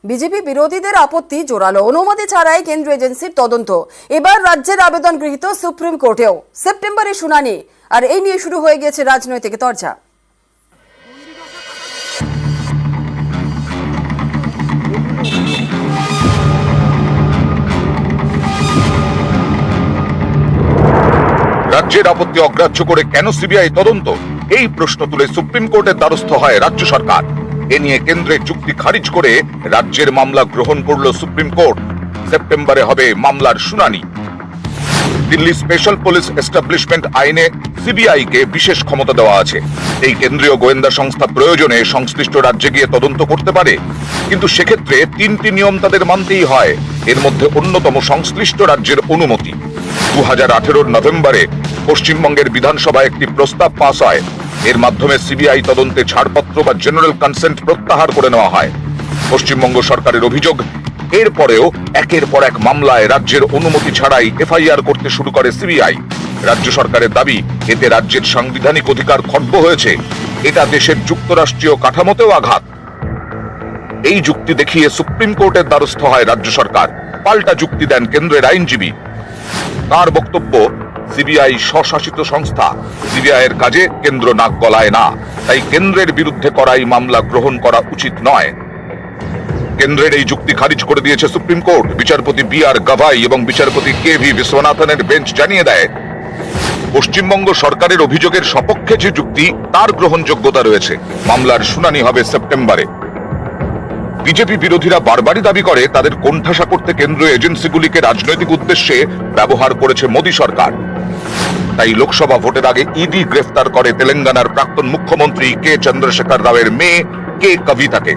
BJP বিরোধীদের আপত্তি জোরালো, অনুমতি ছাড়াই কেন্দ্রীয় এজেন্সির তদন্ত। এবার রাজ্যের আবেদন গৃহীত সুপ্রিম কোর্টেও। সেপ্টেম্বরে শুনানি, আর এই নিয়ে শুরু হয়ে গেছে রাজনৈতিক তরজা। রাজ্যের আপত্তি অগ্রাহ্য করে কেন সিবিআই তদন্ত, এই প্রশ্ন তুলে সুপ্রিম কোর্টের দ্বারস্থ হয় রাজ্য সরকার। এ নিয়ে কেন্দ্রের যুক্তি খারিজ করে রাজ্যের মামলা গ্রহণ করল সুপ্রিম কোর্ট। সেপ্টেম্বরে হবে মামলার শুনানি। দিল্লি স্পেশাল পুলিশ এস্টাবলিশমেন্ট আইনে সিবিআই কে বিশেষ ক্ষমতা দেওয়া আছে। এই কেন্দ্রীয় গোয়েন্দা সংস্থা প্রয়োজনে সংশ্লিষ্ট রাজ্যে গিয়ে তদন্ত করতে পারে, কিন্তু সেক্ষেত্রে তিনটি নিয়ম তাদের মানতেই হয়। এর মধ্যে অন্যতম সংশ্লিষ্ট রাজ্যের অনুমতি। 2018 নভেম্বরে পশ্চিমবঙ্গের বিধানসভায় একটি প্রস্তাব পাস হয়। এর মাধ্যমে সিবিআই তদন্তে ছাড়পত্র বা জেনারেল কনসেন্ট প্রত্যাহার করে নেওয়া হয়। পশ্চিমবঙ্গ সরকারের অভিযোগ, এরপরেও একের পর এক মামলায় রাজ্যের অনুমতি ছাড়াই এফআইআর করতে শুরু করে সিবিআই। রাজ্য সরকারের দাবি, এতে রাজ্যের সাংবিধানিক অধিকার খর্ব হয়েছে। এটা দেশের যুক্তরাষ্ট্রীয় কাঠামোতেও আঘাত। এই যুক্তি দেখিয়ে সুপ্রিম কোর্টের দ্বারস্থ হয় রাজ্য সরকার। পাল্টা যুক্তি দেন কেন্দ্রের আইনজীবী। তার বক্তব্য, সিবিআই স্বশাসিত সংস্থা, সিবিআই এর কাজে কেন্দ্র নাক গলায় না, তাই কেন্দ্রের বিরুদ্ধে করাই মামলা গ্রহণ করা উচিত নয়। কেন্দ্রের এই যুক্তি খারিজ করে দিয়েছে সুপ্রিম কোর্ট। বিচারপতি বি.আর. গাভাই এবং বিচারপতি কে.ভি. বিশ্বনাথনের বেঞ্চ জানিয়ে দেয়, পশ্চিমবঙ্গ সরকারের অভিযোগের সপক্ষে যে যুক্তি, তার গ্রহণযোগ্যতা রয়েছে। মামলার শুনানি হবে সেপ্টেম্বরে। বিজেপি বিরোধীরা বারবারই দাবি করে, তাদের কোণঠাসা করতে কেন্দ্রীয় এজেন্সিগুলিকে রাজনৈতিক উদ্দেশ্যে ব্যবহার করেছে মোদী সরকার। তাই লোকসভা ভোটের আগে ইডি গ্রেফতার করে তেলেঙ্গানার প্রাক্তন মুখ্যমন্ত্রী কে চন্দ্রশেখর রাওয়ের মেয়ে কে কবিতাকে।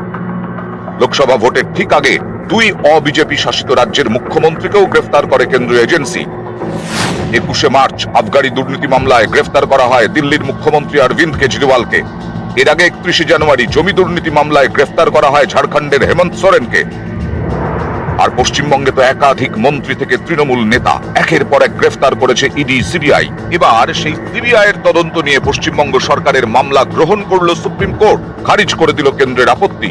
লোকসভা ভোটের ঠিক আগে 2 অবিজেপি শাসিত রাজ্যের মুখ্যমন্ত্রীকেও গ্রেফতার করে কেন্দ্রীয় এজেন্সি। 21শে মার্চ আবগারি দুর্নীতি মামলায় গ্রেফতার করা হয় দিল্লির মুখ্যমন্ত্রী অরবিন্দ কেজরিওয়ালকে। এর আগে 31শে জানুয়ারি জমি দুর্নীতি মামলায় গ্রেফতার করা হয় ঝাড়খণ্ডের হেমন্ত সোরেনকে। আর পশ্চিমবঙ্গে তো একাধিক মন্ত্রী থেকে তৃণমূল নেতা একের পর এক গ্রেফতার করেছে ইডি, সিবিআই। এবার সেই সিবিআই এর তদন্ত নিয়ে পশ্চিমবঙ্গ সরকারের মামলা গ্রহণ করল সুপ্রিম কোর্ট, খারিজ করে দিল কেন্দ্রের আপত্তি।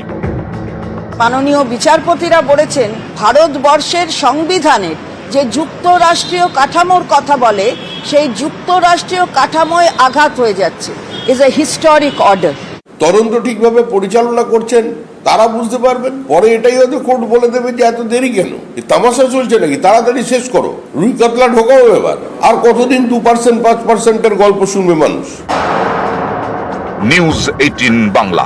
মাননীয় বিচারপতিরা বলেছেন, ভারতবর্ষের সংবিধানের যে যুক্তরাষ্ট্রীয় কাঠামোর কথা বলে, সেই যুক্তরাষ্ট্রীয় কাঠামোয় আঘাত হয়ে যাচ্ছে। Is a historic order. তদন্ত ঠিকভাবে পরিচালনা করছেন তারা বুঝতে পারবেন। পরে এটাই হয়তো কোর্ট বলে দেবে যে এত দেরি কেন, তামাশা চলছে নাকি, তাড়াতাড়ি শেষ করো, রুই কাতলা ঢোকাও এবার। আর কতদিন 2%, 5%-এর গল্প শুনবে মানুষ? নিউজ 18 বাংলা।